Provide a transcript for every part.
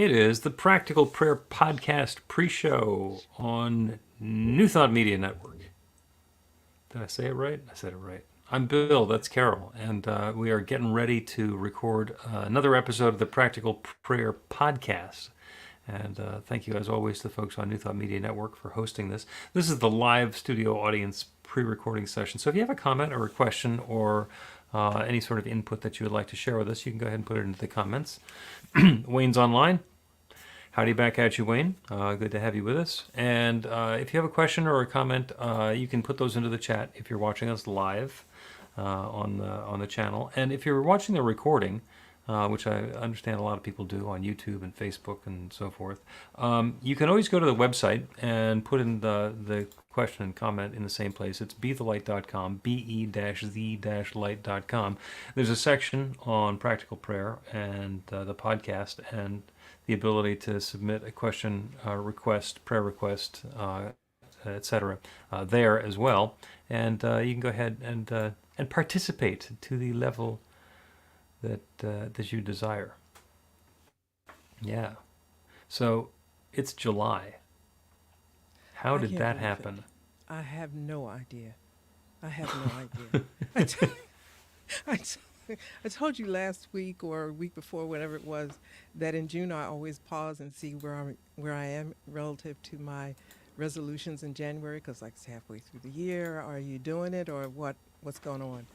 It is the Practical Prayer Podcast pre-show on New Thought Media Network. Did I say it right? I said it right. I'm Bill, that's Carol, and we are getting ready to record another episode of the Practical Prayer Podcast. And thank you, as always, to the folks on New Thought Media Network for hosting this. This is the live studio audience pre-recording session. So if you have a comment or a question or any sort of input that you would like to share with us, you can go ahead and put it into the comments. Wayne's online. Howdy back at you, Wayne. Good to have you with us. And if you have a question or a comment, you can put those into the chat if you're watching us live on the channel. And if you're watching the recording, which I understand a lot of people do on YouTube and Facebook and so forth, you can always go to the website and put in the question and comment in the same place. It's bethelight.com, be-the-light.com. There's a section on practical prayer and the podcast and the ability to submit a question, request, prayer request, etc. There as well. And you can go ahead and participate to the level that you desire. Yeah. So it's July. How did that happen? I have no idea. I told you last week or a week before, whatever it was, that in June I always pause and see where I am relative to my resolutions in January, because like it's halfway through the year. Are you doing it or what's going on?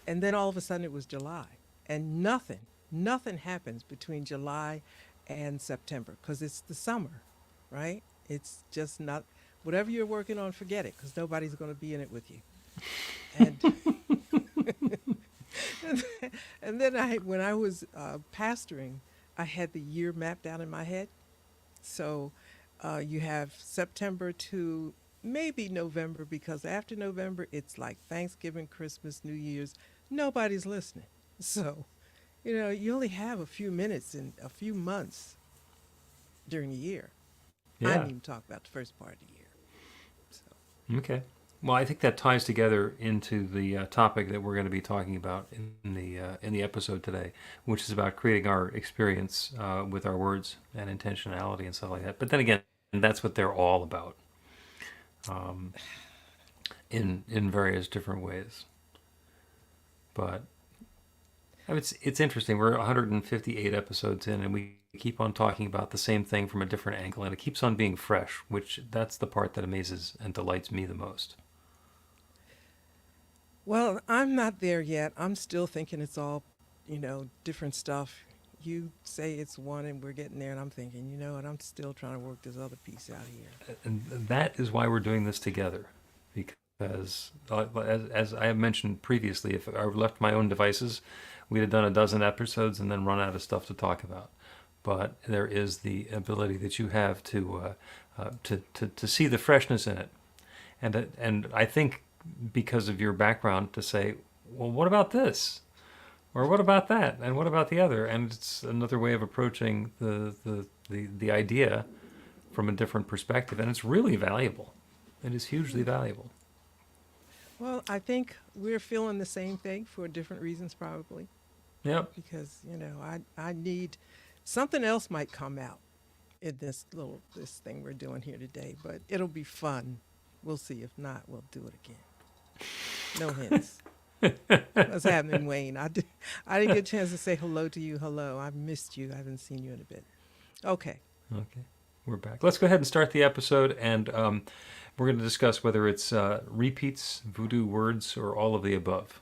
And then all of a sudden it was July, and nothing happens between July and September because it's the summer, right? It's just not, whatever you're working on, forget it, because nobody's going to be in it with you. And and then when I was pastoring, I had the year mapped out in my head. So you have September to maybe November, because after November, it's like Thanksgiving, Christmas, New Year's. Nobody's listening. So, you only have a few minutes in a few months during the year. Yeah. I didn't even talk about the first part of the year. So. Okay. Well, I think that ties together into the topic that we're going to be talking about in the episode today, which is about creating our experience with our words and intentionality and stuff like that. But then again, that's what they're all about, in various different ways. But it's interesting. We're 158 episodes in, and we keep on talking about the same thing from a different angle, and it keeps on being fresh, which that's the part that amazes and delights me the most. Well, I'm not there yet. I'm still thinking it's all, different stuff. You say it's one and we're getting there, and I'm thinking, you know what, I'm still trying to work this other piece out here. And that is why we're doing this together, because as I have mentioned previously, if I left my own devices, we'd have done a dozen episodes and then run out of stuff to talk about. But there is the ability that you have to see the freshness in it, and I think because of your background, to say, well, what about this, or what about that, and what about the other, and it's another way of approaching the idea from a different perspective, and it's really valuable. It is hugely valuable. Well, I think we're feeling the same thing for different reasons, probably. Yep. Because I need something else might come out in this thing we're doing here today, but it'll be fun. We'll see. If not, we'll do it again. No hints. What's happening, Wayne? I didn't get a chance to say hello to you. Hello. I've missed you. I haven't seen you in a bit. Okay. We're back. Let's go ahead and start the episode, and we're going to discuss whether it's repeats, voodoo words, or all of the above.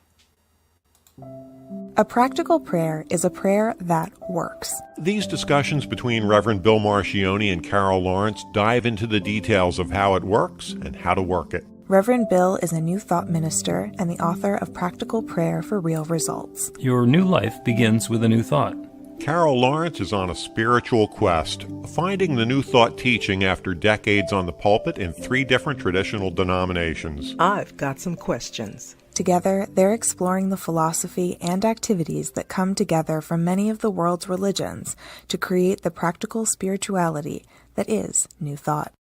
A practical prayer is a prayer that works. These discussions between Reverend Bill Marchiony and Carol Lawrence dive into the details of how it works and how to work it. Reverend Bill is a New Thought minister and the author of Practical Prayer for Real Results. Your new life begins with a new thought. Carol Lawrence is on a spiritual quest, finding the New Thought teaching after decades on the pulpit in 3 different traditional denominations. I've got some questions. Together, they're exploring the philosophy and activities that come together from many of the world's religions to create the practical spirituality that is New Thought.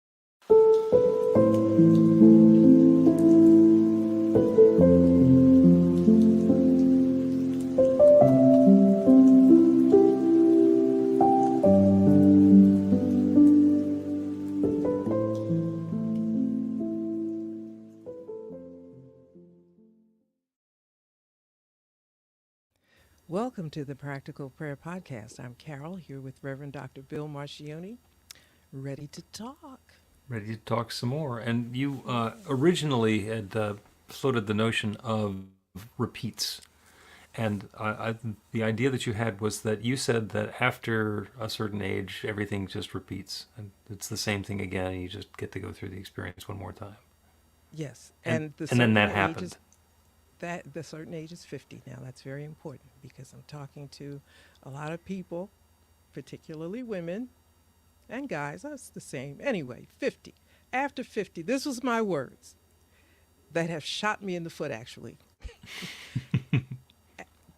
Welcome to the Practical Prayer Podcast. I'm Carol here with Reverend Dr. Bill Marchiony, ready to talk. Ready to talk some more. And you originally had floated the notion of repeats. And the idea that you had was that you said that after a certain age, everything just repeats. And it's the same thing again, and you just get to go through the experience one more time. Yes, And the then that certain happened. age is- That the certain age is 50 now. That's very important because I'm talking to a lot of people, particularly women and guys. That's the same. Anyway, 50. After 50, this was my words that have shot me in the foot, actually.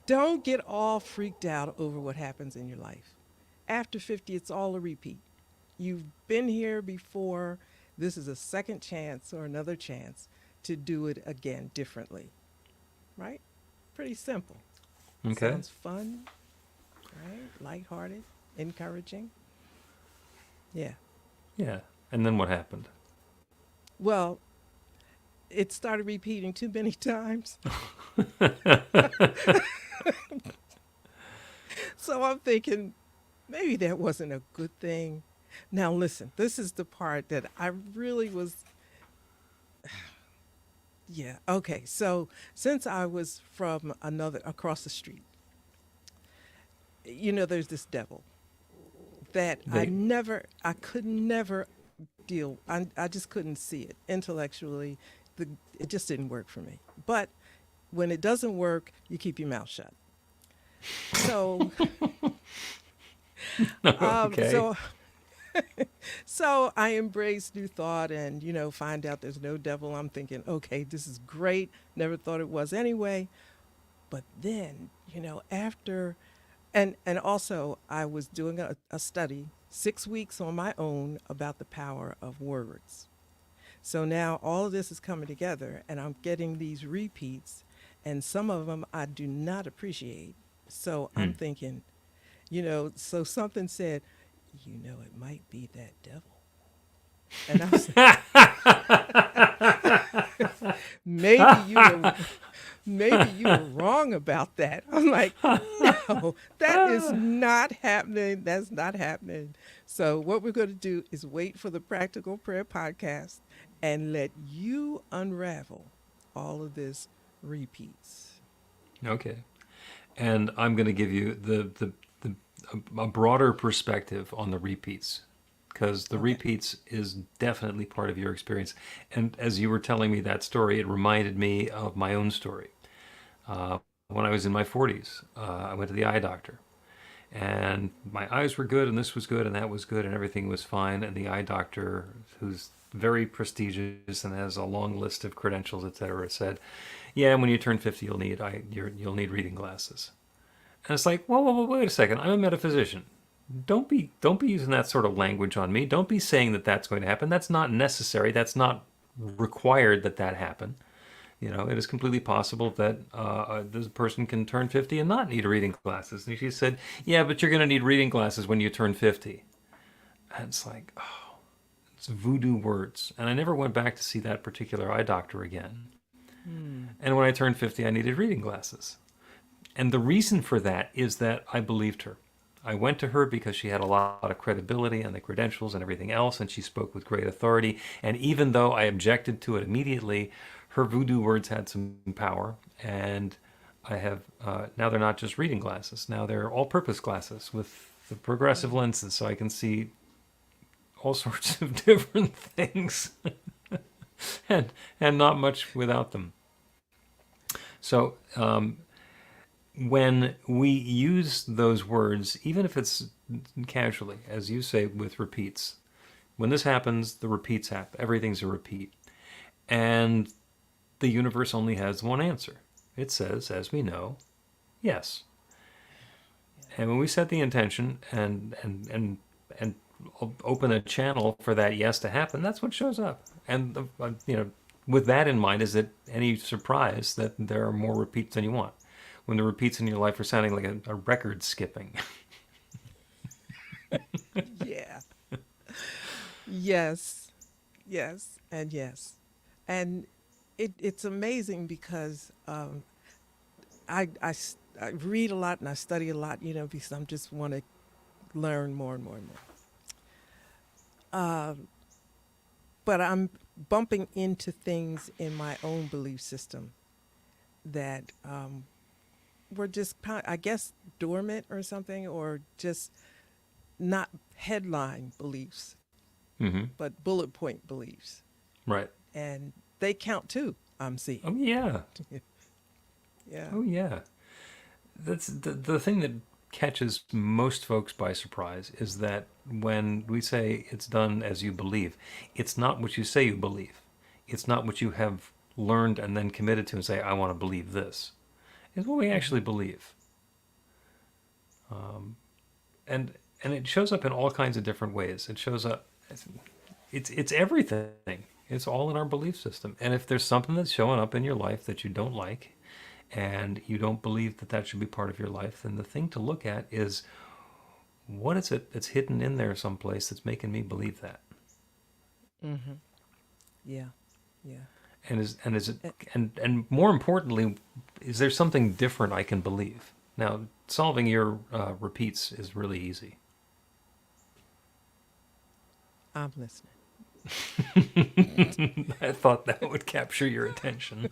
Don't get all freaked out over what happens in your life. After 50, it's all a repeat. You've been here before. This is a second chance or another chance to do it again differently. Right? Pretty simple. Okay. Sounds fun, right? Lighthearted, encouraging. Yeah. Yeah. And then what happened? Well, it started repeating too many times. So I'm thinking maybe that wasn't a good thing. Now, listen, this is the part that I really was. Yeah, okay. So since I was from across the street, there's this devil that They- I could never I just couldn't see it intellectually. It just didn't work for me. But when it doesn't work, you keep your mouth shut. So, Okay. so, so I embrace new thought and, find out there's no devil. I'm thinking, okay, this is great. Never thought it was anyway. But then, after, and also I was doing a study 6 weeks on my own about the power of words. So now all of this is coming together and I'm getting these repeats and some of them I do not appreciate. So I'm thinking, so something said, it might be that devil. And I was maybe you were wrong about that. I'm like, no, that is not happening. That's not happening. So what we're going to do is wait for the Practical Prayer Podcast and let you unravel all of this repeats. Okay. And I'm going to give you a broader perspective on the repeats, because the repeats is definitely part of your experience. And as you were telling me that story, it reminded me of my own story. When I was in my 40s, I went to the eye doctor. And my eyes were good, and this was good, and that was good, and everything was fine. And the eye doctor, who's very prestigious and has a long list of credentials, etc., said, "Yeah, when you turn 50, you'll need reading glasses." And it's like, whoa, wait a second. I'm a metaphysician. Don't be using that sort of language on me. Don't be saying that that's going to happen. That's not necessary. That's not required that happen. It is completely possible that this person can turn 50 and not need reading glasses. And she said, "Yeah, but you're going to need reading glasses when you turn 50. And it's like, oh, it's voodoo words. And I never went back to see that particular eye doctor again. And when I turned 50, I needed reading glasses. And the reason for that is that I believed her. I went to her because she had a lot of credibility and the credentials and everything else, and she spoke with great authority. And even though I objected to it immediately, her voodoo words had some power. And I have, now they're not just reading glasses. Now they're all-purpose glasses with the progressive lenses, so I can see all sorts of different things and not much without them. So, when we use those words, even if it's casually, as you say, with repeats, when this happens, the repeats happen. Everything's a repeat. And the universe only has one answer. It says, as we know, yes. And when we set the intention and open a channel for that yes to happen, that's what shows up. And, with that in mind, is it any surprise that there are more repeats than you want? When the repeats in your life are sounding like a record skipping. Yeah. Yes. Yes. And yes. And it's amazing because I I read a lot and I study a lot, because I just want to learn more and more and more. But I'm bumping into things in my own belief system that were just, I guess, dormant or something, or just not headline beliefs, Mm-hmm. but bullet point beliefs. Right. And they count too, I'm seeing. Oh yeah. Yeah. Oh yeah. That's the thing that catches most folks by surprise is that when we say it's done as you believe, it's not what you say you believe. It's not what you have learned and then committed to and say, I want to believe this. It's what we actually believe. And it shows up in all kinds of different ways. It shows up, it's everything. It's all in our belief system. And if there's something that's showing up in your life that you don't like, and you don't believe that that should be part of your life, then the thing to look at is, what is it that's hidden in there someplace that's making me believe that? Mm-hmm. Yeah. Yeah. And more importantly, is there something different I can believe? Now, solving your repeats is really easy. I'm listening. I thought that would capture your attention.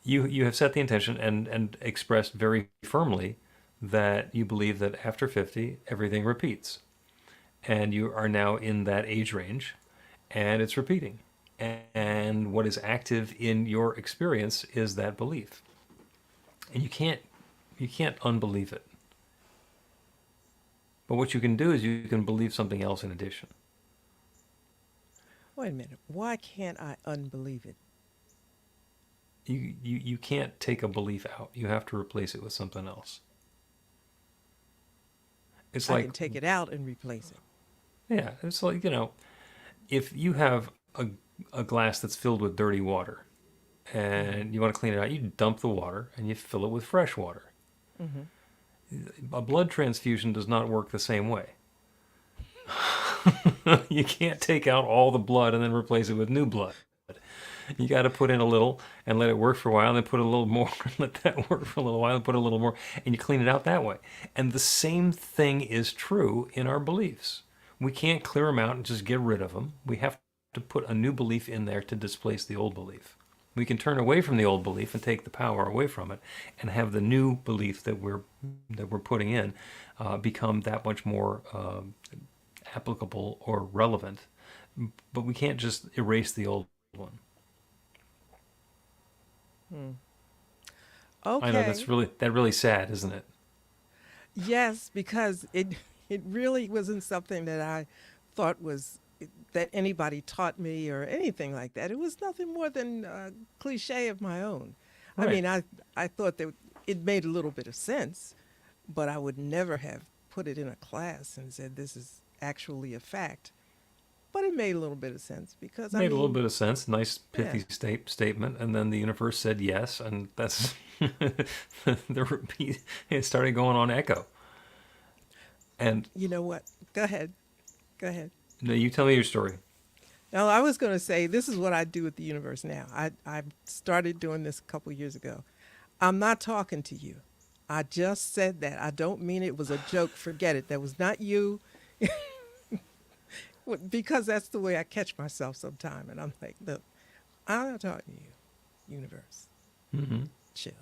You have set the intention and expressed very firmly that you believe that after 50, everything repeats. And you are now in that age range, and it's repeating. And what is active in your experience is that belief. And you can't unbelieve it. But what you can do is you can believe something else in addition. Wait a minute. Why can't I unbelieve it? You can't take a belief out. You have to replace it with something else. It's I can take it out and replace it. Yeah, it's like, if you have a glass that's filled with dirty water and you want to clean it out, you dump the water and you fill it with fresh water. Mm-hmm. A blood transfusion does not work the same way. You can't take out all the blood and then replace it with new blood. You got to put in a little and let it work for a while, and then put a little more and let that work for a little while, and put a little more, and you clean it out that way. And the same thing is true in our beliefs. We can't clear them out and just get rid of them. We have to put a new belief in there to displace the old belief. We can turn away from the old belief and take the power away from it, and have the new belief that we're putting in become that much more applicable or relevant. But we can't just erase the old one. Okay. I know that's really sad, isn't it? Yes, because it really wasn't something that I thought was that anybody taught me or anything like that. It was nothing more than a cliche of my own. Right. I mean, I thought that it made a little bit of sense, but I would never have put it in a class and said this is actually a fact. But it made a little bit of sense because It made a little bit of sense. Nice pithy statement, and then the universe said yes, and that's the repeat. It started going on echo. And you know what? Go ahead. no, you tell me your story. Now, I was going to say, this is what I do with the universe now. I started doing this a couple years ago. I'm not talking to you. I just said that. I don't mean it was a joke. Forget it. That was not you. Because that's the way I catch myself sometime. And I'm like, look, I'm not talking to you, universe. Mm-hmm. Chill.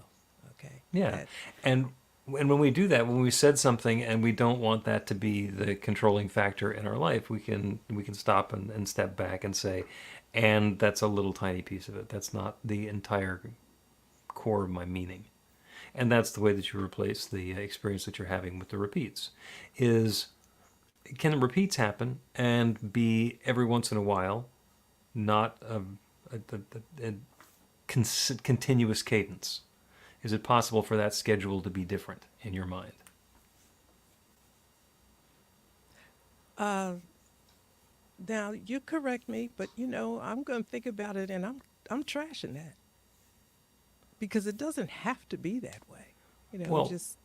Okay. Yeah. And when we do that, when we said something and we don't want that to be the controlling factor in our life, we can stop and step back and say, and that's a little tiny piece of it. That's not the entire core of my meaning. And that's the way that you replace the experience that you're having with the repeats. Can the repeats happen and be every once in a while, not a continuous cadence? Is it possible for that schedule to be different in your mind? Now, you correct me, but I'm going to think about it, and I'm trashing that because it doesn't have to be that way. Well, just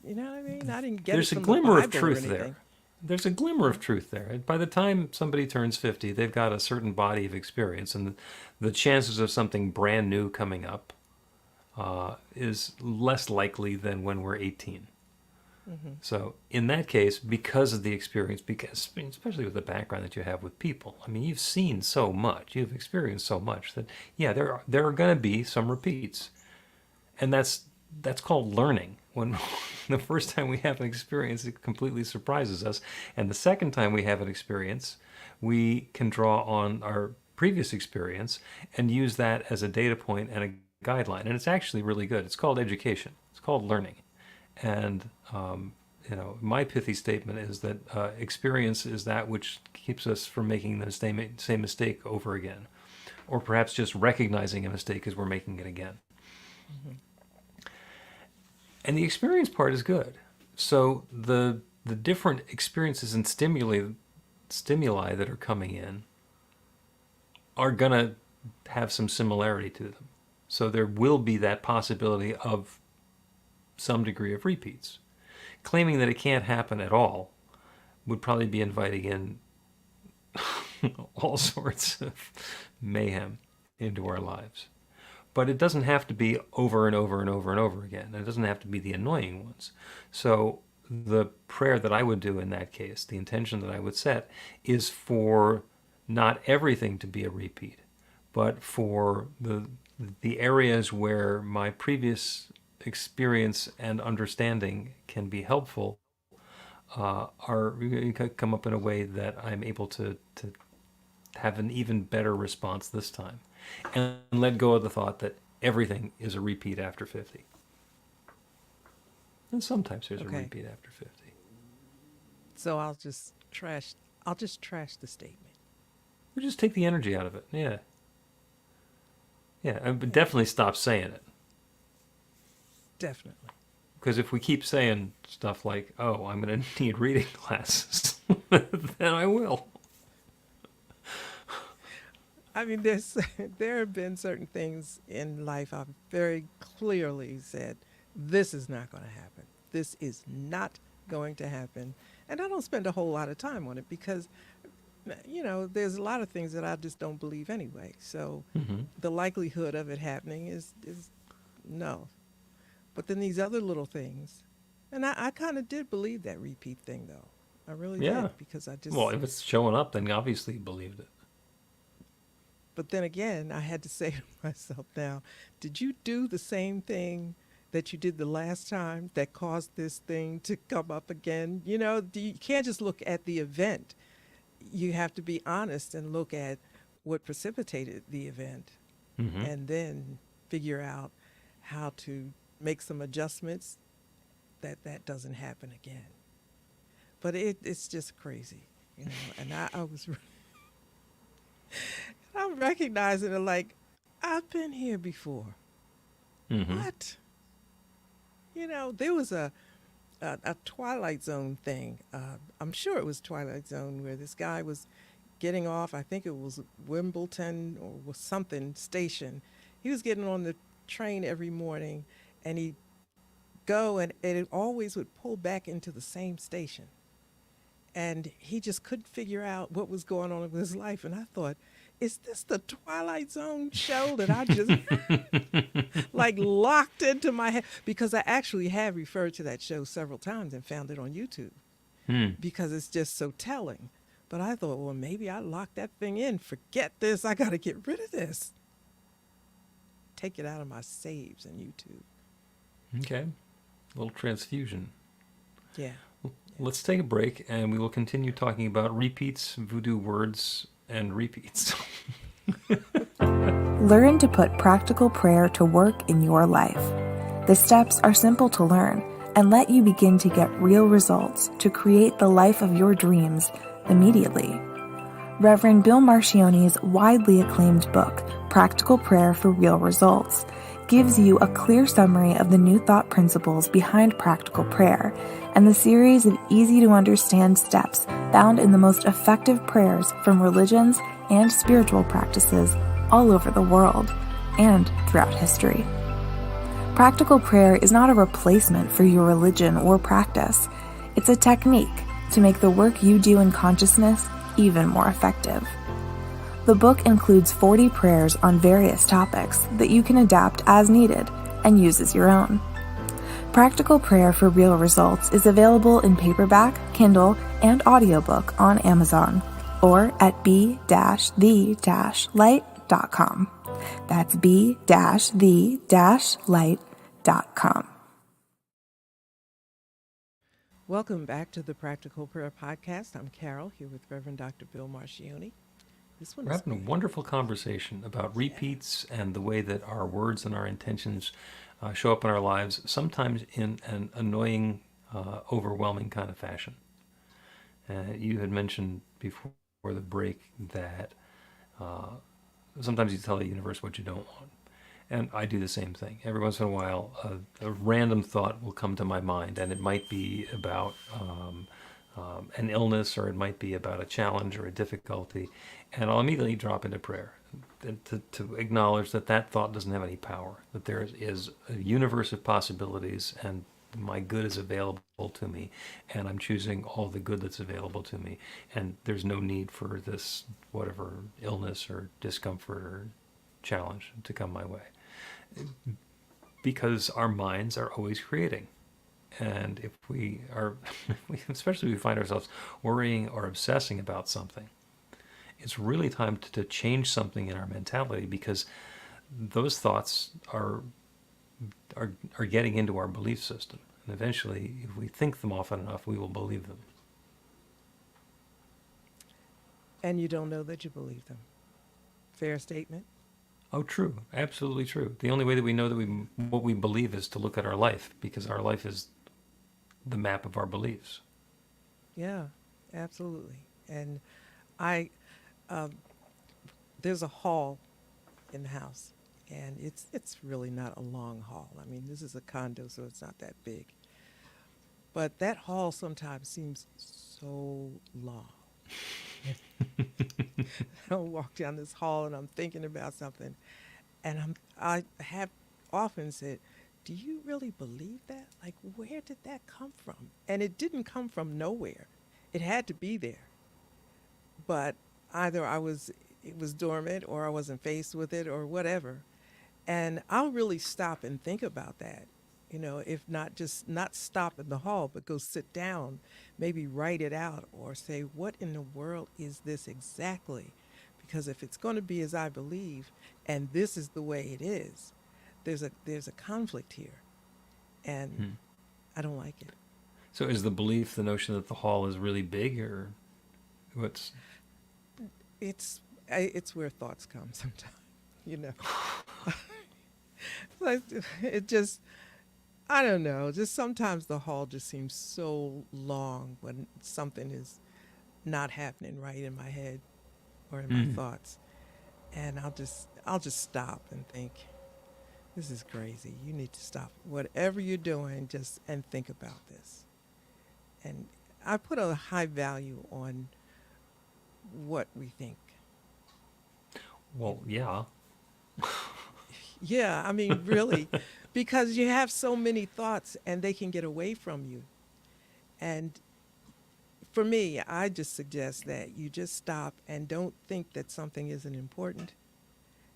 you know what I mean. I didn't get there's it a from glimmer the of Bible or truth anything. there. There's a glimmer of truth there. By the time somebody turns 50, they've got a certain body of experience, and the chances of something brand new coming up is less likely than when we're 18. So in that case, because of the experience, because especially with the background that you have with people, I mean, you've seen so much, you've experienced so much that, yeah, there are going to be some repeats. And that's called learning. When the first time we have an experience, it completely surprises us. And the second time we have an experience, we can draw on our previous experience and use that as a data point and a guideline. And it's actually really good. It's called education. It's called learning. And, my pithy statement is that experience is that which keeps us from making the same mistake over again, or perhaps just recognizing a mistake as we're making it again. And the experience part is good. So the different experiences and stimuli that are coming in are going to have some similarity to them. So there will be that possibility of some degree of repeats. Claiming that it can't happen at all would probably be inviting in all sorts of mayhem into our lives. But it doesn't have to be over and over and over and over again. It doesn't have to be the annoying ones. So the prayer that I would do in that case, the intention that I would set, is for not everything to be a repeat, but for the areas where my previous experience and understanding can be helpful, come up in a way that I'm able to have an even better response this time, and let go of the thought that everything is a repeat after 50. And sometimes there's a repeat after 50. So I'll just trash the statement. Or just take the energy out of it. Yeah. Yeah, but definitely stop saying it. Definitely. Because if we keep saying stuff like, oh, I'm going to need reading glasses, then I will. I mean, there have been certain things in life I've very clearly said, this is not going to happen. This is not going to happen. And I don't spend a whole lot of time on it because, there's a lot of things that I just don't believe anyway. So the likelihood of it happening is no. But then these other little things, and I kind of did believe that repeat thing, though. I really did, because I just... Well, if it's showing up, then obviously you believed it. But then again, I had to say to myself now, did you do the same thing that you did the last time that caused this thing to come up again? You can't just look at the event. You have to be honest and look at what precipitated the event, and then figure out how to make some adjustments that doesn't happen again. But it's just crazy, and I was I'm recognizing it like, I've been here before. What? There was a Twilight Zone thing. I'm sure it was Twilight Zone where this guy was getting off, I think it was Wimbledon or was something station. He was getting on the train every morning, and he'd go and it always would pull back into the same station. And he just couldn't figure out what was going on with his life. And I thought, is this the Twilight Zone show that I just locked into my head? Because I actually have referred to that show several times and found it on YouTube because it's just so telling. But I thought, well, maybe I locked that thing in. Forget this. I got to get rid of this. Take it out of my saves in YouTube. Okay. A little transfusion. Yeah. Let's take a break, and we will continue talking about repeats, voodoo words, and repeats. Learn to put practical prayer to work in your life. The steps are simple to learn and let you begin to get real results to create the life of your dreams immediately. Reverend Bill Marchiony's widely acclaimed book, Practical Prayer for Real Results, gives you a clear summary of the New Thought principles behind practical prayer and the series of easy-to-understand steps found in the most effective prayers from religions and spiritual practices all over the world and throughout history. Practical prayer is not a replacement for your religion or practice. It's a technique to make the work you do in consciousness even more effective. The book includes 40 prayers on various topics that you can adapt as needed and use as your own. Practical Prayer for Real Results is available in paperback, Kindle, and audiobook on Amazon or at b-the-light.com. That's b-the-light.com. Welcome back to the Practical Prayer Podcast. I'm Carol, here with Reverend Dr. Bill Marchiony. This one We're is having a wonderful conversation about repeats and the way that our words and our intentions show up in our lives, sometimes in an annoying, overwhelming kind of fashion. You had mentioned before the break that sometimes you tell the universe what you don't want. And I do the same thing. Every once in a while, a random thought will come to my mind, and it might be about an illness, or it might be about a challenge or a difficulty, and I'll immediately drop into prayer to acknowledge that that thought doesn't have any power, that there is a universe of possibilities, and my good is available to me, and I'm choosing all the good that's available to me, and there's no need for this whatever illness or discomfort or challenge to come my way. Because our minds are always creating. And if we are, especially if we find ourselves worrying or obsessing about something, it's really time to change something in our mentality, because those thoughts are getting into our belief system. And eventually, if we think them often enough, we will believe them. And you don't know that you believe them. Fair statement? Oh, true. Absolutely true. The only way that we know that what we believe is to look at our life, because our life is the map of our beliefs. Yeah, absolutely. And there's a hall in the house, and it's really not a long hall. I mean, this is a condo, so it's not that big. But that hall sometimes seems so long. I'll walk down this hall and I'm thinking about something, and I have often said, do you really believe that? Like, where did that come from? And it didn't come from nowhere. It had to be there. But either it was dormant, or I wasn't faced with it, or whatever. And I'll really stop and think about that. If not just not stop in the hall, but go sit down, maybe write it out, or say, what in the world is this exactly? Because if it's going to be as I believe, and this is the way it is, there's a conflict here, and I don't like it. So is the belief the notion that the hall is really big, or what's? It's where thoughts come sometimes, Like, it just, I don't know, just sometimes the hall just seems so long when something is not happening right in my head or in my thoughts. And I'll just stop and think, this is crazy. You need to stop whatever you're doing and think about this. And I put a high value on what we think. Well, yeah. Yeah, I mean, really, because you have so many thoughts and they can get away from you. And for me, I just suggest that you just stop and don't think that something isn't important,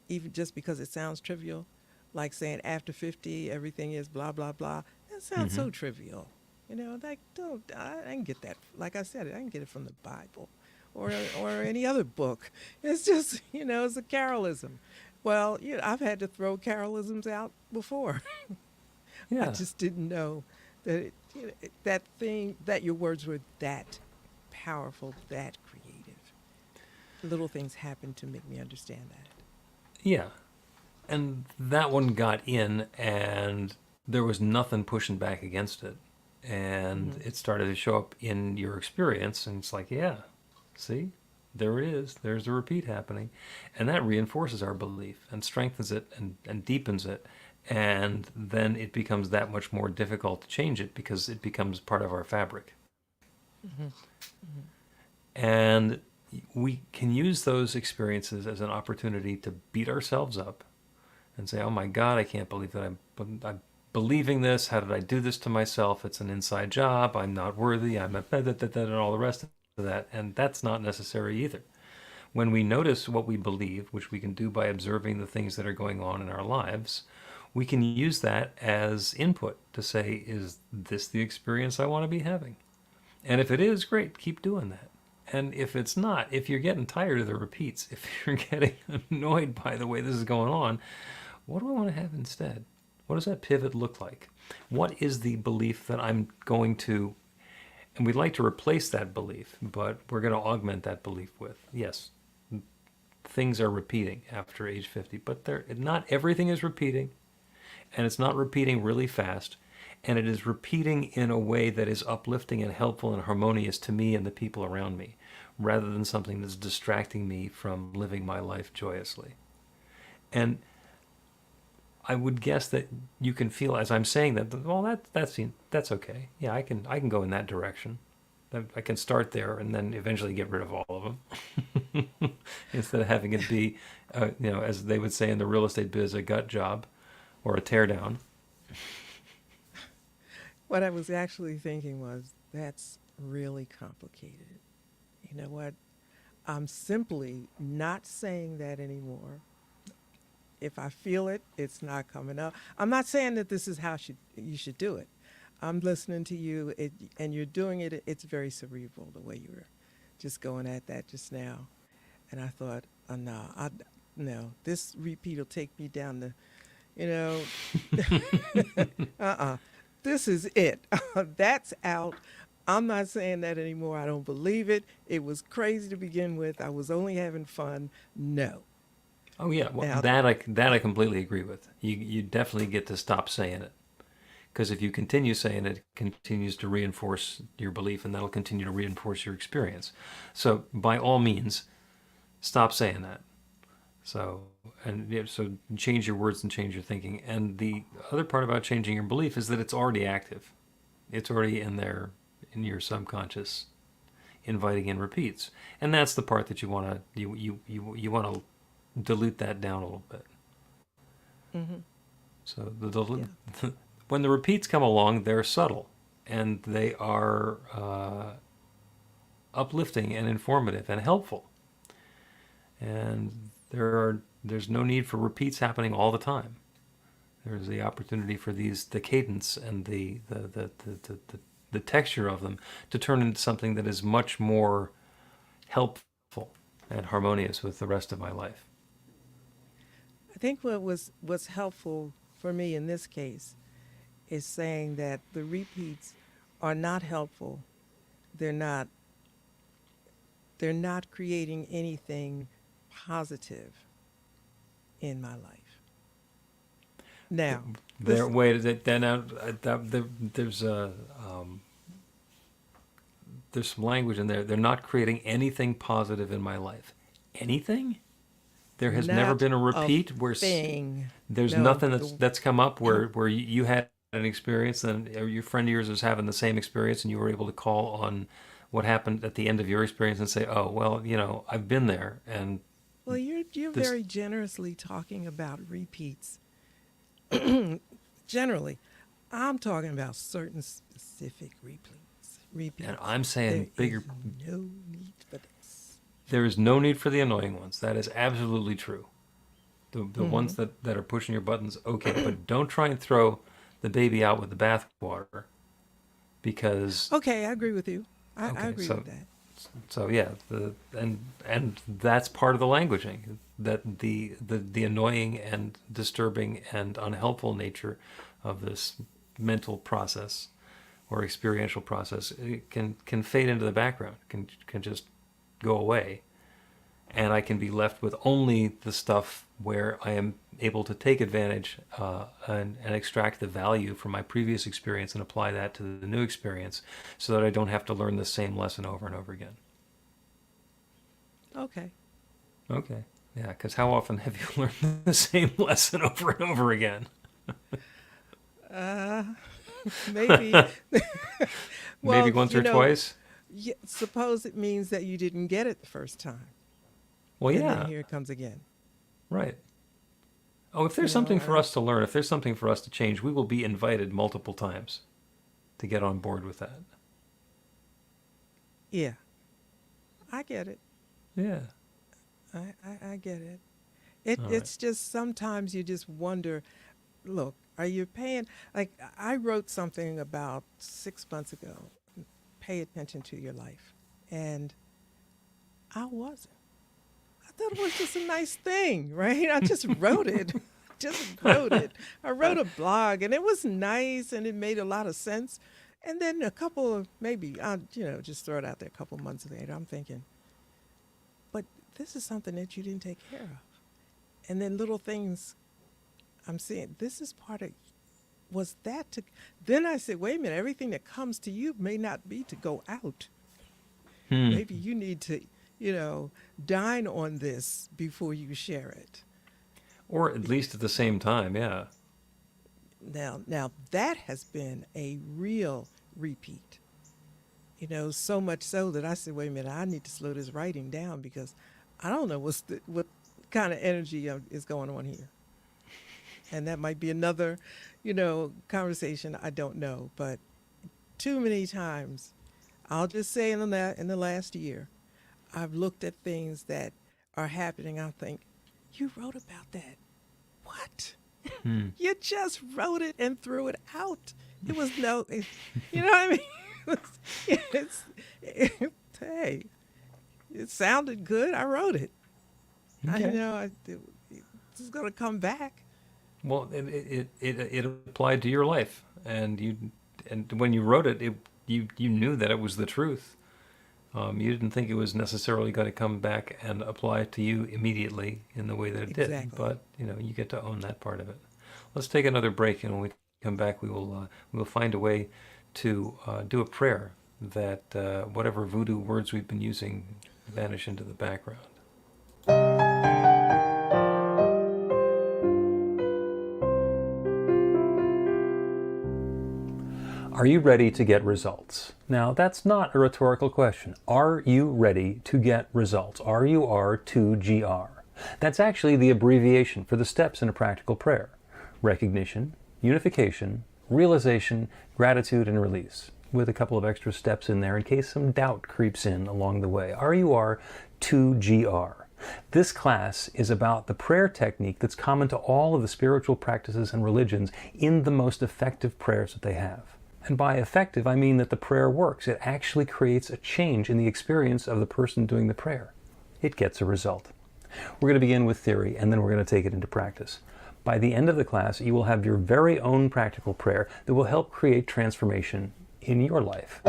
even just because it sounds trivial, like saying after 50, everything is blah, blah, blah. That sounds so trivial. Like, I didn't get that. Like I said, I didn't get it from the Bible or any other book. It's just, it's a Carolism. Well, I've had to throw Carolisms out before. Yeah. I just didn't know that that your words were that powerful, that creative. Little things happen to make me understand that. Yeah. And that one got in, and there was nothing pushing back against it. And it started to show up in your experience, and it's like, yeah, see? There it is. There's a repeat happening. And that reinforces our belief and strengthens it and deepens it. And then it becomes that much more difficult to change it, because it becomes part of our fabric. And we can use those experiences as an opportunity to beat ourselves up and say, oh my God, I can't believe that I'm believing this. How did I do this to myself? It's an inside job. I'm not worthy. I'm a and all the rest of that. And that's not necessary either. When we notice what we believe, which we can do by observing the things that are going on in our lives, we can use that as input to say, is this the experience I want to be having? And if it is, great, keep doing that. And if it's not, if you're getting tired of the repeats, if you're getting annoyed by the way this is going on, what do I want to have instead? What does that pivot look like? What is the belief that I'm going to, and we'd like to replace that belief, but we're going to augment that belief with, yes, things are repeating after age 50, but not everything is repeating, and it's not repeating really fast, and it is repeating in a way that is uplifting and helpful and harmonious to me and the people around me, rather than something that's distracting me from living my life joyously. And I would guess that you can feel, as I'm saying that, well, that's okay. Yeah, I can go in that direction. I can start there and then eventually get rid of all of them, instead of having it be, as they would say in the real estate biz, a gut job or a tear down. What I was actually thinking was, that's really complicated. You know what? I'm simply not saying that anymore. If I feel it, it's not coming up. I'm not saying that this is how you should do it. I'm listening to you, and you're doing it. It's very cerebral, the way you were just going at that just now. And I thought, oh, no, this repeat will take me down the, this is it. That's out. I'm not saying that anymore. I don't believe it. It was crazy to begin with. I was only having fun. No. Oh yeah, well, Now, that I completely agree with. You definitely get to stop saying it, because if you continue saying it, it continues to reinforce your belief, and that'll continue to reinforce your experience. So by all means, stop saying that. So so change your words and change your thinking. And the other part about changing your belief is that it's already active. It's already in there, in your subconscious, inviting in repeats, and that's the part that you want to dilute that down a little bit. mm-hmm. So when the repeats come along, they're subtle, and they are uplifting and informative and helpful. And there's no need for repeats happening all the time. There's the opportunity for the cadence and the texture of them to turn into something that is much more helpful and harmonious with the rest of my life. I think what's helpful for me in this case is saying that the repeats are not helpful. They're not creating anything positive in my life. Now, There's some language in there. They're not creating anything positive in my life. Anything? There has never not been a repeat a where thing. there's No, nothing that's come up where you had an experience and your friend of yours was having the same experience, and you were able to call on what happened at the end of your experience and say, oh, well, I've been there. And Well, you're this, very generously talking about repeats. Generally, I'm talking about certain specific repeats. and I'm saying There bigger. is no need for this. There is no need for the annoying ones. That is absolutely true. The ones that are pushing your buttons, okay, but don't try and throw the baby out with the bathwater, because Okay, I agree with you. I okay, agree with that. so yeah, and that's part of the languaging, that the annoying and disturbing and unhelpful nature of this mental process or experiential process, it can fade into the background, can just go away, and I can be left with only the stuff where I am able to take advantage and extract the value from my previous experience and apply that to the new experience, so that I don't have to learn the same lesson over and over again. Okay. Okay. Yeah, because how often have you learned the same lesson over and over again? Maybe. Well, Maybe once or twice? Yeah, suppose it means that you didn't get it the first time. Well, And yeah, then here it comes again. right. Oh, if there's You know, something for us to learn, if there's something for us to change, we will be invited multiple times to get on board with that. Yeah. I get it. Yeah. I get it. All It's just sometimes you just wonder, look, are you paying? Like, I wrote something about 6 months ago. Pay attention to your life. And I wasn't. I thought it was just a nice thing, right? I just wrote it. Just wrote it. I wrote a blog and it was nice and it made a lot of sense. And then a couple of maybe I'll, just throw it out there a couple months later, I'm thinking, but this is something that you didn't take care of. And then little things I'm seeing, this is part of was that to then I said, wait a minute, everything that comes to you may not be to go out. Maybe you need to, dine on this before you share it. Or at least at the same time, yeah. Now that has been a real repeat. So much so that I said, wait a minute, I need to slow this writing down because I don't know what kind of energy is going on here. And that might be another, conversation. I don't know, but too many times, I'll just say in the last year, I've looked at things that are happening. I think, you wrote about that. What? You just wrote it and threw it out. It was you know what I mean? Hey, it sounded good. I wrote it. Okay. It's going to come back. Well, it applied to your life, and when you wrote it, you knew that it was the truth. You didn't think it was necessarily going to come back and apply to you immediately in the way that it Exactly. did. But you get to own that part of it. Let's take another break, and when we come back, we will find a way to do a prayer that whatever voodoo words we've been using vanish into the background. Are you ready to get results? Now, that's not a rhetorical question. Are you ready to get results? RUR2GR. That's actually the abbreviation for the steps in a practical prayer. Recognition, unification, realization, gratitude, and release, with a couple of extra steps in there in case some doubt creeps in along the way. RUR2GR. This class is about the prayer technique that's common to all of the spiritual practices and religions in the most effective prayers that they have. And by effective, I mean that the prayer works. It actually creates a change in the experience of the person doing the prayer. It gets a result. We're going to begin with theory, and then we're going to take it into practice. By the end of the class, you will have your very own practical prayer that will help create transformation in your life.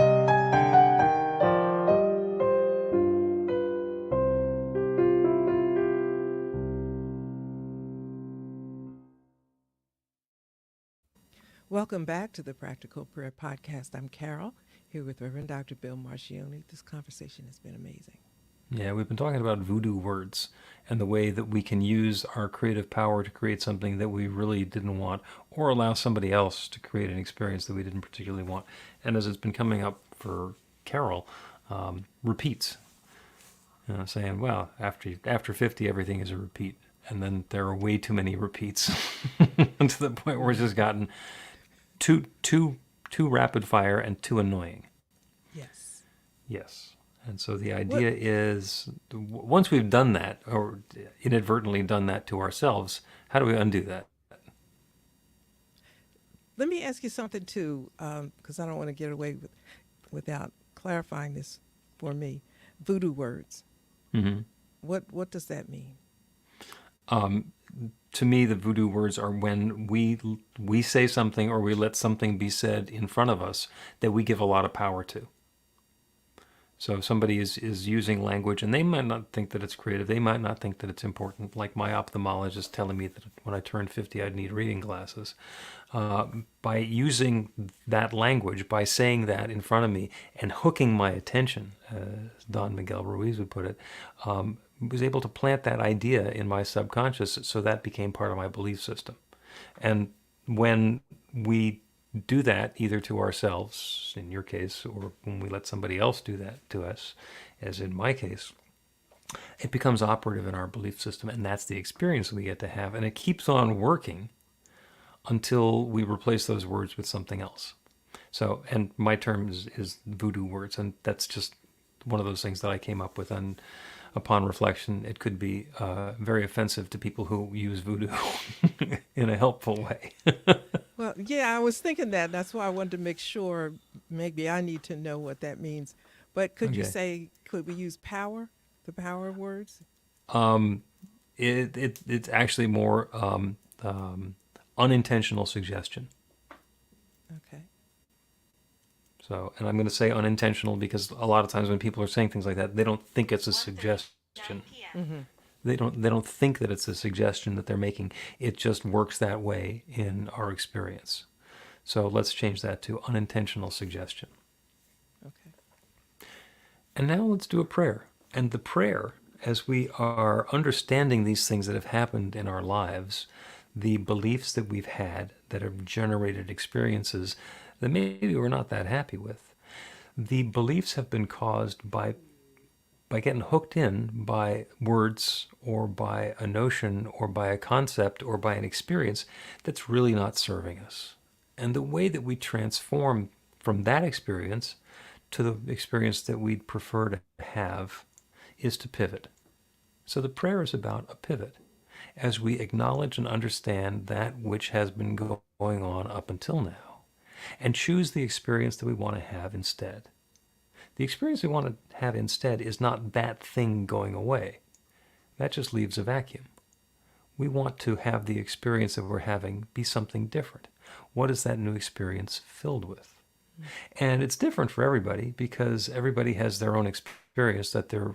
Welcome back to the Practical Prayer Podcast. I'm Carol, here with Reverend Dr. Bill Marchiony. This conversation has been amazing. Yeah, we've been talking about voodoo words and the way that we can use our creative power to create something that we really didn't want, or allow somebody else to create an experience that we didn't particularly want. And as it's been coming up for Carol, repeats. Saying, well, after 50, everything is a repeat. And then there are way too many repeats to the point where it's just gotten too rapid fire and too annoying. Yes. Yes. And so the idea is, once we've done that, or inadvertently done that to ourselves, how do we undo that? Let me ask you something too, because I don't want to get away without clarifying this for me. Voodoo words. Mm-hmm. What does that mean? To me, the voodoo words are when we say something or we let something be said in front of us that we give a lot of power to. So if somebody is using language, and they might not think that it's creative, they might not think that it's important, like my ophthalmologist telling me that when I turned 50, I'd need reading glasses. By using that language, by saying that in front of me and hooking my attention, as Don Miguel Ruiz would put it, was able to plant that idea in my subconscious, so that became part of my belief system. And when we do that, either to ourselves, in your case, or when we let somebody else do that to us, as in my case, it becomes operative in our belief system, and that's the experience we get to have. And it keeps on working until we replace those words with something else. So, and my term is voodoo words, and that's just one of those things that I came up with. And upon reflection, it could be very offensive to people who use voodoo in a helpful way. Well, yeah, I was thinking that. That's why I wanted to make sure. Maybe I need to know what that means. But could you Okay. say, could we use power? The power of words? It's actually more unintentional suggestion. Okay. So, and I'm going to say unintentional because a lot of times when people are saying things like that, they don't think it's a suggestion. Mm-hmm. They don't think that it's a suggestion that they're making. It just works that way in our experience. So let's change that to unintentional suggestion. Okay. And now let's do a prayer. And the prayer, as we are understanding these things that have happened in our lives, the beliefs that we've had that have generated experiences that maybe we're not that happy with, the beliefs have been caused by getting hooked in by words or by a notion or by a concept or by an experience that's really not serving us. And the way that we transform from that experience to the experience that we'd prefer to have is to pivot. So the prayer is about a pivot as we acknowledge and understand that which has been going on up until now and choose the experience that we want to have instead. The experience we want to have instead is not that thing going away. That just leaves a vacuum. We want to have the experience that we're having be something different. What is that new experience filled with? And it's different for everybody because everybody has their own experience that they're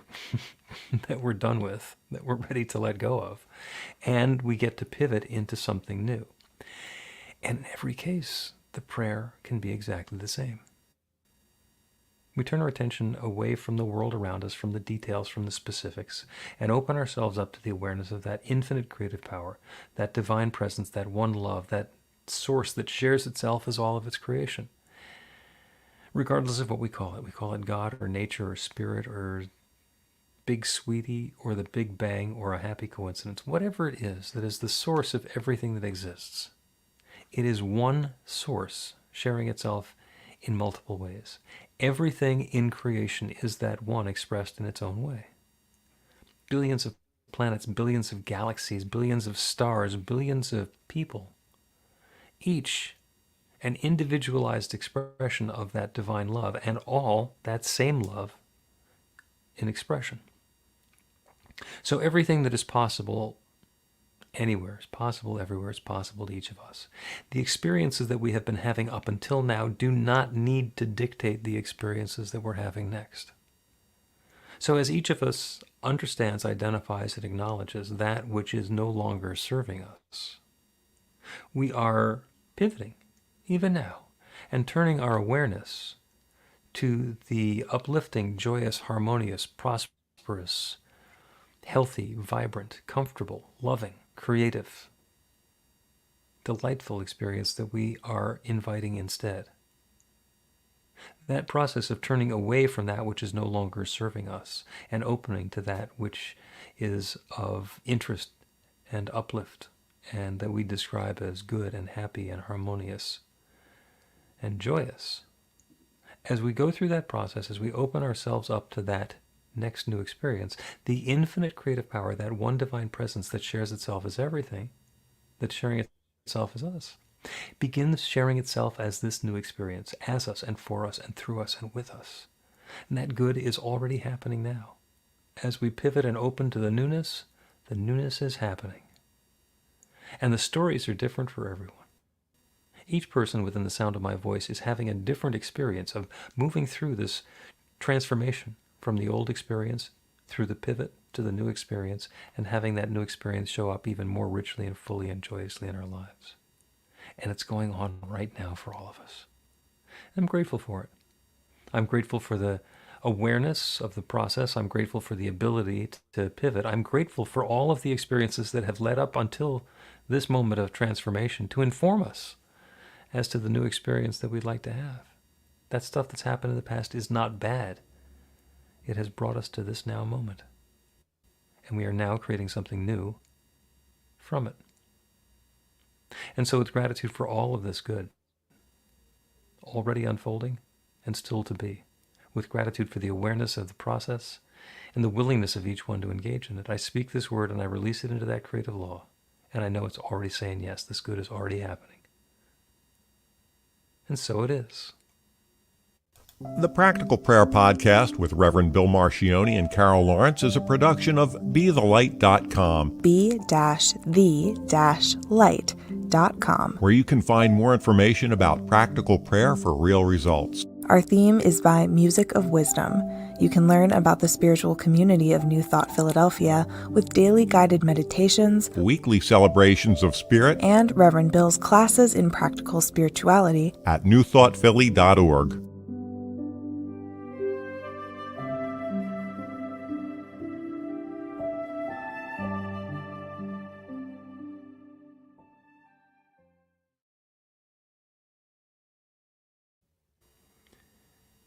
that we're done with, that we're ready to let go of. And we get to pivot into something new. And in every case, the prayer can be exactly the same. We turn our attention away from the world around us, from the details, from the specifics, and open ourselves up to the awareness of that infinite creative power, that divine presence, that one love, that source that shares itself as all of its creation. Regardless of what we call it God or nature or spirit or big sweetie or the big bang or a happy coincidence, whatever it is that is the source of everything that exists. It is one source sharing itself in multiple ways. Everything in creation is that one expressed in its own way. Billions of planets, billions of galaxies, billions of stars, billions of people, each an individualized expression of that divine love, and all that same love in expression. So everything that is possible anywhere is possible, everywhere is possible to each of us. The experiences that we have been having up until now do not need to dictate the experiences that we're having next. So as each of us understands, identifies, and acknowledges that which is no longer serving us, we are pivoting, even now, and turning our awareness to the uplifting, joyous, harmonious, prosperous, healthy, vibrant, comfortable, loving, creative, delightful experience that we are inviting instead. That process of turning away from that which is no longer serving us and opening to that which is of interest and uplift and that we describe as good and happy and harmonious and joyous. As we go through that process, as we open ourselves up to that next new experience, the infinite creative power, that one divine presence that shares itself as everything, that's sharing itself as us, begins sharing itself as this new experience, as us and for us and through us and with us. And that good is already happening now. As we pivot and open to the newness is happening. And the stories are different for everyone. Each person within the sound of my voice is having a different experience of moving through this transformation from the old experience through the pivot to the new experience and having that new experience show up even more richly and fully and joyously in our lives. And it's going on right now for all of us. I'm grateful for it. I'm grateful for the awareness of the process. I'm grateful for the ability to pivot. I'm grateful for all of the experiences that have led up until this moment of transformation to inform us as to the new experience that we'd like to have. That stuff that's happened in the past is not bad. It has brought us to this now moment. And we are now creating something new from it. And so with gratitude for all of this good, already unfolding and still to be, with gratitude for the awareness of the process and the willingness of each one to engage in it. I speak this word and I release it into that creative law, and I know it's already saying yes, this good is already happening. And so it is. The Practical Prayer Podcast with Reverend Bill Marchiony and Carol Lawrence is a production of BeTheLight.com, be-the-light.com, where you can find more information about practical prayer for real results. Our theme is by Music of Wisdom. You can learn about the spiritual community of New Thought Philadelphia with daily guided meditations, Weekly celebrations of spirit and Reverend Bill's classes in practical spirituality at newthoughtphilly.org.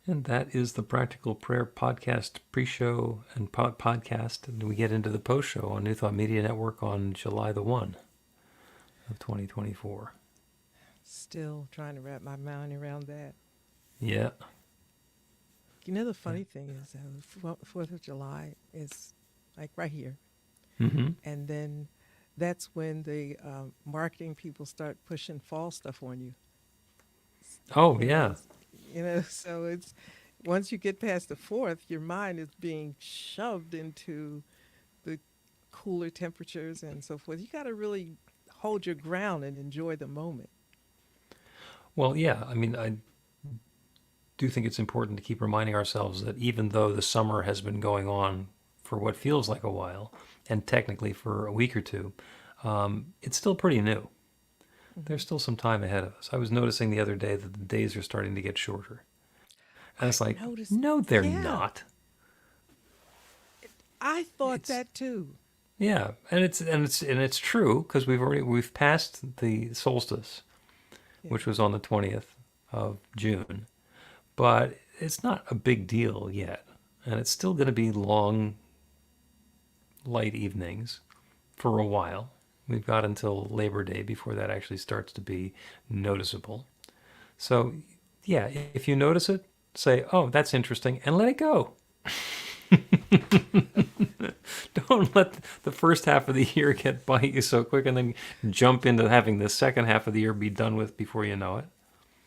And that is the Practical Prayer Podcast pre-show and podcast. And we get into the post-show on New Thought Media Network on July the 1 of 2024. Still trying to wrap my mind around that. Yeah. You know, the funny thing is, 4th of July is like right here. Mm-hmm. And then that's when the marketing people start pushing fall stuff on you. Oh, You know, yeah. so it's once you get past the 4th, your mind is being shoved into the cooler temperatures and so forth. You got to really hold your ground and enjoy the moment. Well, yeah. I mean, I do think it's important to keep reminding ourselves that even though the summer has been going on for what feels like a while, and technically for a week or two, it's still pretty new. There's still some time ahead of us. I was noticing the other day that the days are starting to get shorter. And it's like, noticed- no, they're yeah. not. I thought It's- that too. Yeah, and it's true because we've passed the solstice, which was on the 20th of June, but it's not a big deal yet, and it's still going to be long, light evenings for a while. We've got until Labor Day before that actually starts to be noticeable. So, yeah, if you notice it, say, "Oh, that's interesting," and let it go. Don't let the first half of the year get by you so quick and then jump into having the second half of the year be done with before you know it.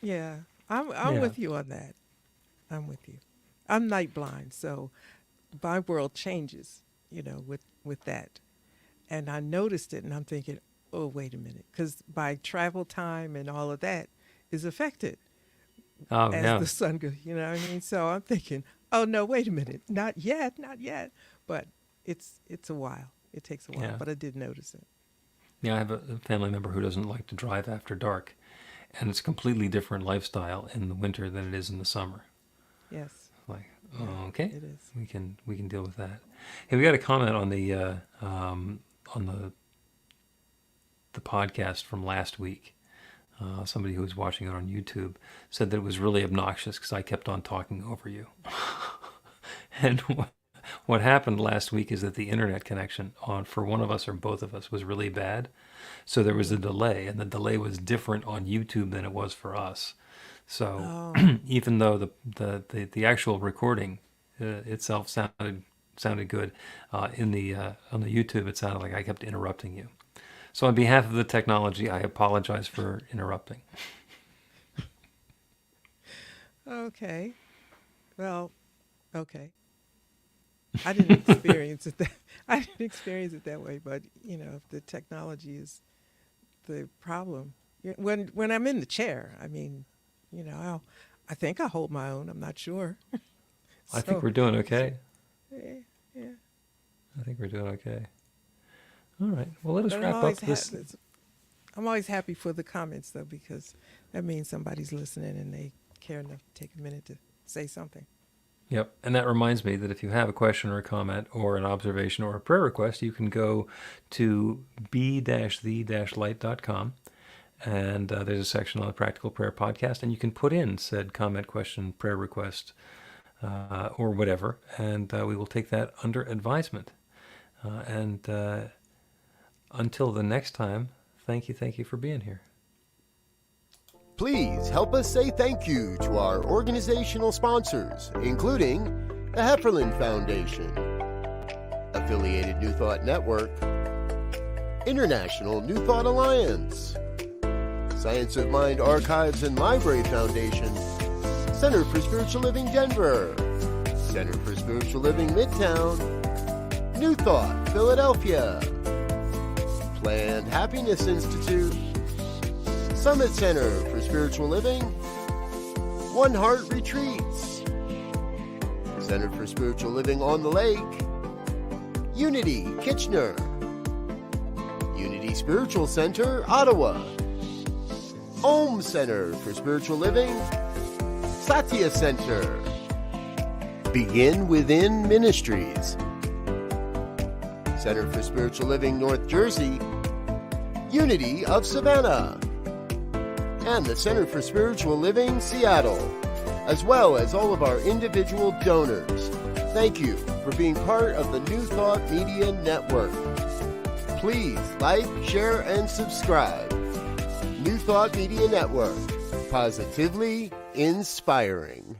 Yeah, I'm Yeah. with you on that. I'm with you. I'm night blind, so my world changes, with that. And I noticed it, and I'm thinking, oh, wait a minute, because my travel time and all of that is affected Oh, as yeah. the sun goes. You know what I mean? So I'm thinking, oh no, wait a minute, not yet. But it's a while. It takes a while, Yeah. but I did notice it. Yeah, I have a family member who doesn't like to drive after dark, and it's a completely different lifestyle in the winter than it is in the summer. Yes, Like, oh, okay, it is. we can deal with that. Hey, we got a comment on the podcast from last week. Somebody who was watching it on YouTube said that it was really obnoxious because I kept on talking over you. And what happened last week is that the internet connection for one of us or both of us was really bad. So there was a delay, and the delay was different on YouTube than it was for us. So even though the actual recording itself sounded good, on the YouTube it sounded like I kept interrupting you. So on behalf of the technology, I apologize for interrupting. Okay. Well, okay. I didn't experience it that way, but if the technology is the problem, when I'm in the chair, I mean, I think I hold my own. I'm not sure. I think we're doing okay. Yeah. I think we're doing okay. All right. Well, let us But wrap up this. I'm always happy for the comments though, because that means somebody's listening and they care enough to take a minute to say something. Yep. And that reminds me that if you have a question or a comment or an observation or a prayer request, you can go to be-the-light.com. And there's a section on the Practical Prayer Podcast, and you can put in said comment, question, prayer request, or whatever, and we will take that under advisement. And until the next time, thank you for being here. Please help us say thank you to our organizational sponsors, including the Hefferland Foundation, Affiliated New Thought Network, International New Thought Alliance, Science of Mind Archives and Library Foundation, Center for Spiritual Living Denver, Center for Spiritual Living Midtown, New Thought Philadelphia, Planned Happiness Institute, Summit Center for Spiritual Living, One Heart Retreats, Center for Spiritual Living on the Lake, Unity Kitchener, Unity Spiritual Center Ottawa, Om Center for Spiritual Living, Satya Center, Begin Within Ministries, Center for Spiritual Living North Jersey, Unity of Savannah, and the Center for Spiritual Living Seattle, as well as all of our individual donors. Thank you for being part of the New Thought Media Network. Please like, share, and subscribe. New Thought Media Network, positively inspiring.